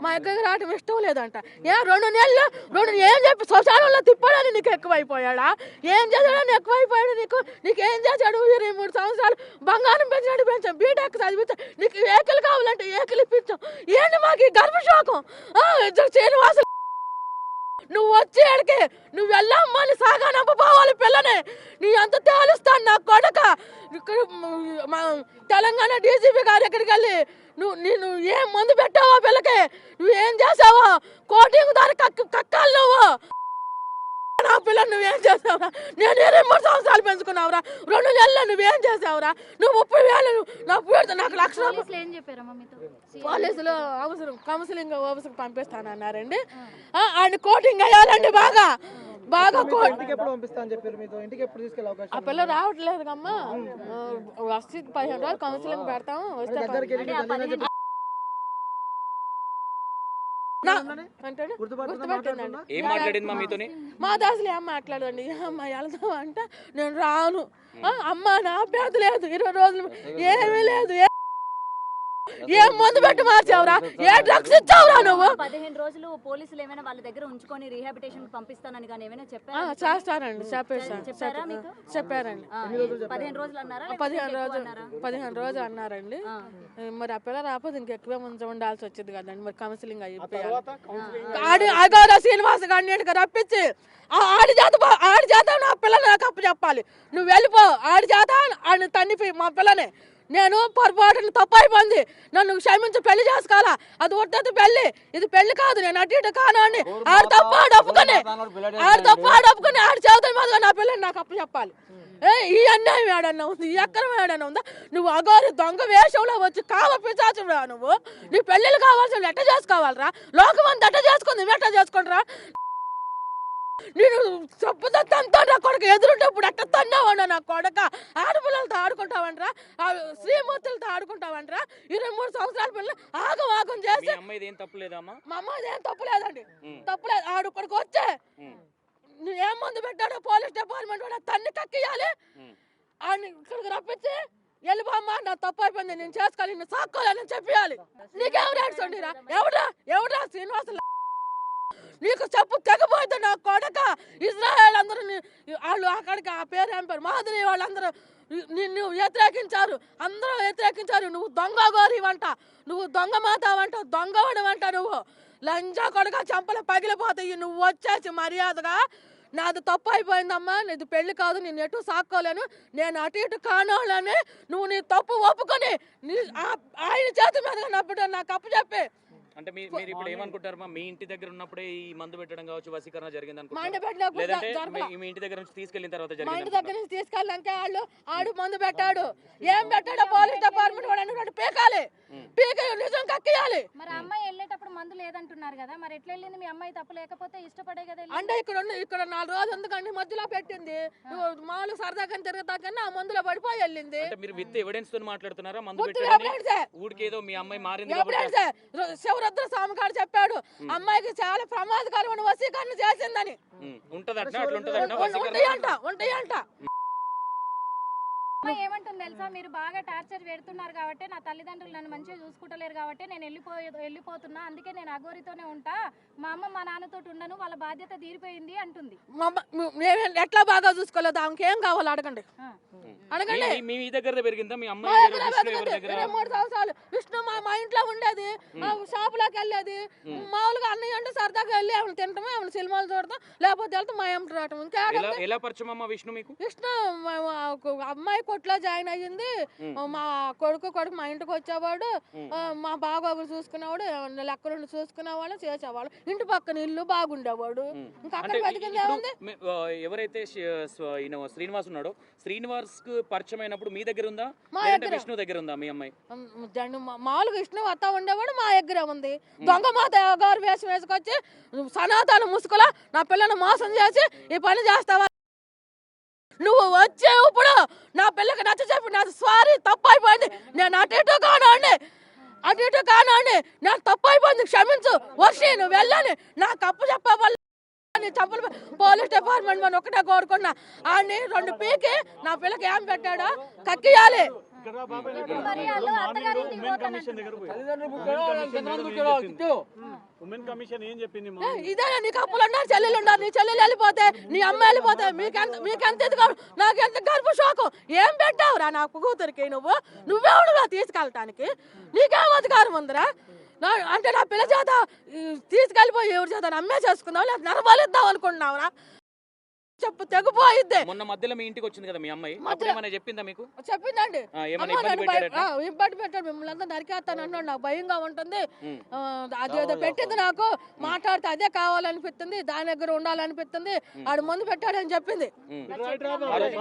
మా దగ్గరికి రావటం ఇష్టం లేదంట. 2 నెలలు ఏం చెప్పి శ్మశానంలో తిప్పాడని నీకు ఎక్కువైపోయాడా? ఏం చేశాడని ఎక్కువైపోయాడు నీకేం చేశాడు? 23 సంవత్సరాలు బంగారం పెంచినట్టు పెంచాం, బీటెక్ చదివించాం, నీకు ఏకలు కావాలంటే ఏకలు ఇప్పించాం. ఏంటి మాకు ఈ గర్భశోకం? శ్రీనివాసు నువ్వు వచ్చేడికి నువ్వు వెళ్ళమ్మని సాగా నంపపోవాలి పిల్లని. నీ అంత తేలుస్తాను నా కొడక. తెలంగాణ డీజీపీ గారి దగ్గరికి వెళ్ళి నువ్వు ఏం మందు పెట్టావో పిల్లకి, నువ్వేం చేసావో, కోటింగ్ దారి కక్కాలి నువ్వు. నా పిల్లని నువ్వేం చేసావురా? నేను 23 సంవత్సరాలు పెంచుకున్నావురా, 2 నెలలు నువ్వేం చేసావురా? నువ్వు 30,000 నాకు 1,00,000 పోలీసులు కౌన్సిలింగ్ ఆఫీస్కి పంపిస్తానన్నారండి. ఆయన కోటింగ్ వేయాలండి బాగా. ఆ పిల్ల రావట్లేదు కమ్మా, వచ్చి 15 రోజులు కౌన్సిలింగ్ పెడతాం. వస్తే మా దాసులు ఏం మాట్లాడండి, అమ్మ వెళ్తాం అంట, నేను రాను. అమ్మ నా అభ్యర్థి లేదు, 20 రోజులు ఏమీ లేదు. ఏం మందు పెట్టి మార్చావురా? ఏ డ్రగ్స్ ఇచ్చావురా నువ్వు? 15 రోజులు పోలీసులు ఏమైనా వాళ్ళ దగ్గర ఉంచుకొని రీహాబిలిటేషన్ పంపిస్తానని కానీ ఏమైనా చెప్పారా? చేస్తారండి, చెప్పారండి. 15 రోజులు అన్నారా? 15 రోజులు అన్నారండి. మరి ఆ పిల్ల రాకపోతే ఇంకెక్కువే ఉండాల్సి వచ్చింది కదండి. మరి కౌన్సిలింగ్ అయిపోయాడు. అగౌరవ శ్రీనివాస గారిని రప్పించి ఆడి చేత నా పిల్లని నాకు అప్పు చెప్పాలి. నువ్వు వెళ్ళిపో, ఆడి చేత ఆయన తన్నిపోయి మా పిల్లని. నేను పొరపాటును తప్పు అయిపోయింది, నన్ను క్షమించి పెళ్లి చేసుకోవాలా. అది ఒట్టది పెళ్లి, ఇది పెళ్లి కాదు. నేను అటు ఇటు కాను అని ఆడు తప్పు ఆడొప్పుకొని ఆడి చేతుల మీద నా పిల్లని నాకు అప్పు చెప్పాలి. ఈ అన్యాయం ఏడన్నా ఉంది, ఈ అక్రమం ఏడన్నా ఉందా? నువ్వు అగోరి దొంగ వేషంలో వచ్చి పిచ్చాచురా నువ్వు. నీ పెళ్ళిళ్ళు కావాల్సిన ఎట్ట చేసుకోవాలరా? లోకం అంతా ఎట్ట చేసుకుంది, నువ్వు ఎట్ట చేసుకుంటారా? నేను చెప్పుతంతా నా కొడుకు ఎదురుంటప్పుడు ఎట్ట తన్నావన్నా నా కొడక. ఆడపిల్లలతో ఆడుకుంటావంటరా, శ్రీమూర్తులతో ఆడుకుంటావంటరా. 23 సంవత్సరాల పిల్లలు ఆగం చేసి మా అమ్మాయిది ఏం తప్పులేదండి, తప్పులేదు. ఆడు ఇక్కడికి వచ్చే నువ్వు ఏం మందు పెట్టాడో పోలీస్ డిపార్ట్మెంట్ కూడా తన్ని కక్కియాలి. ఆడిని ఇక్కడికి రప్పించి వెళ్ళిపోమ్మా, నా తప్పు అయిపోయింది, నేను చేసుకోవాలి, నేను సాక్కోవాలని చెప్పాలి. నీకెవరు ఏడ్చండిరా? ఎవడా శ్రీనివాసులు నీకు చెప్పు తెగపోయింది నా కొడక. ఇజ్రాయెల్ అందరూ వాళ్ళు అక్కడికి ఆ పేరు ఏం పేరు మాదిరి వాళ్ళందరూ నిన్ను వ్యతిరేకించారు, అందరూ వ్యతిరేకించారు. నువ్వు దొంగ గోరి వంట, నువ్వు దొంగ మాత వంట, దొంగవాడు వంట, నువ్వు లంజా కొడక. చెంపలు పగిలిపోతాయి. నువ్వు వచ్చేసి మర్యాదగా నాది తప్పు అయిపోయిందమ్మా, నీది పెళ్లి కాదు, నేను ఎటు సాక్కోలేను, నేను అటు ఇటు కానోళ్ళని నువ్వు నీ తప్పు ఒప్పుకొని ఆయన చేతి మీద నా బిడ్డ నాకు అప్పు చెప్పి. అంటే మీరు ఇప్పుడు ఏమనుకుంటారు? మీ ఇంటి దగ్గర ఉన్నప్పుడే ఈ మందు పెట్టడం కావచ్చు, వశీకరణ జరిగింది అనుకుంటారు? మీ ఇంటి దగ్గర నుంచి తీసుకెళ్లిన తర్వాత మా ఇంటి దగ్గర నుంచి తీసుకెళ్ళాక ఆడు మందు పెట్టాడు. ఏం పెట్టాడో పోలీస్ డిపార్ట్మెంట్ వాడు పీకాలి, నిజం కక్కియాలి. మరి అమ్మాయి వెళ్ళేటప్పుడు మందు లేదంటున్నారు కదా, మరి ఎట్లా వెళ్ళింది? మీ అమ్మాయి తప్పు లేకపోతే ఇష్టపడే కదా. అంటే ఇక్కడ 4 రోజులు ఎందుకండి మధ్యలో పెట్టింది, మామూలు సరదాగా తిరుగుతాకన్నా ఆ మందులో పడిపోయి వెళ్ళింది. మీరు విత్ ఎవిడెన్స్ తో మాట్లాడుతున్నారా? మందు పెట్టాడు ఊడికి ఏదో మీ అమ్మాయి మారింది. శివరుద్ర స్వామి గారు చెప్పాడు అమ్మాయికి చాలా ప్రమాదకరమైన వశీకరణ చేసిందని. ఉంటాయంట. ఏమంటుంది తెలుసా? మీరు బాగా టార్చర్ పెడుతున్నారు కాబట్టి, నా తల్లిదండ్రులు నన్ను మంచిగా చూసుకుంటలేరు కాబట్టి నేను వెళ్ళిపోతున్నా, అందుకే నేను అగోరితోనే ఉంటా, మా అమ్మ మా నాన్నతో ఉండను, వాళ్ళ బాధ్యత తీరిపోయింది అంటుంది. ఎట్లా బాగా చూసుకోలేదు, ఆమెకేం కావాలి అడగండి. మీ దగ్గర పెరిగిందా మీ అమ్మాయి? 23 సంవత్సరాలు విష్ణు మా ఇంట్లో ఉండేది, షాపులోకి వెళ్ళేది, మామూలుగా అన్నయ్య అంటే సరదాగా వెళ్ళి ఆమె తింటాము, ఆమె సినిమాలు చూడతాం, లేకపోతే వెళ్తే మా ఏమిటి రావటం. ఇంకా ఎలా పరిచయం అమ్మ విష్ణు మీకు? విష్ణు అమ్మాయి కొట్లో జాయిన్ అయ్యింది, మా కొడుకు మా ఇంటికి వచ్చేవాడు, మా బాగోగులు చూసుకునేవాడు, లెక్కలు చూసుకునేవాడు, చేసేవాడు, ఇంటి పక్కన ఇల్లు బాగుండేవాడు. ఇంకా అక్కడ బతికింది ఏముంది? ఎవరైతే శ్రీనివాస్ ఉన్నాడో, శ్రీనివాస్ కు పరిచయం అయినప్పుడు మీ దగ్గర ఉందా, విష్ణు దగ్గర ఉందా మీ అమ్మాయి? మామూలుగా విష్ణు వస్తా ఉండేవాడు, మా దగ్గర ఉంది. దొంగ మాత గారు వేషం వేసుకొచ్చి సనాతన ముసుగులా నా పిల్లని మోసం చేసి ఈ పని చేస్తావా? నువ్వు వచ్చే ఇప్పుడు నా పిల్లకి నచ్చ చెప్పి నాకు సారీ తప్పు అయిపోయింది, నేను అటు ఇటు కానండి, నాకు తప్పు అయిపోయింది, క్షమించు వర్షి, నువ్వు వెళ్ళని నాకు అప్పు చెప్పే వాళ్ళు చంపలు. పోలీస్ డిపార్ట్మెంట్ మనం ఒకటే కోరుకున్నా, ఆడిని 2 పీకి నా పిల్లకి ఏం పెట్టాడో కక్కియాలి. మరి వాళ్ళు అత్తగారింటికి పోతానంటున్నారు. ఉమెన్ కమిషన్ ఏం చెప్పింది ఇదే నీకు అప్పులు ఉన్నారు, చెల్లెలు ఉన్నారు, నీ చెల్లెలు వెళ్ళిపోతే నీ అమ్మ వెళ్ళిపోతే మీకెంత నాకెంత గర్భ శోకం. ఏం పెట్టావురా నా కూతురికి? నువ్వెవడురా తీసుకెళ్ళటానికి? నీకేం అధికారం ఉందిరా? అంటే నా పిల్ల చేత తీసుకెళ్ళిపోయి ఎవరి చేత అమ్మే చేసుకుందాం, లేదా నరబలిద్దాం అనుకుంటున్నావురా? చెప్పు, తెగిపోయిద్దే. మొన్న మధ్యలో మీ ఇంటికి వచ్చింది కదా మీ అమ్మాయి, అప్పుడు ఏమైనా చెప్పిందా మీకు? చెప్పిందండి. ఏమైనా ఇబ్బంది పెట్టారట? ఇబ్బంది పెట్టాడు, మిమ్మల్ని అంతా నరికేస్తాను అన్నాడు. నాకు భయంగా ఉంటుంది, అదేదో పెట్టింది, నాకు మాట్లాడితే అదే కావాలనిపిస్తుంది, దాని దగ్గర ఉండాలనిపిస్తుంది, ఆడు మందు పెట్టాడని చెప్పింది.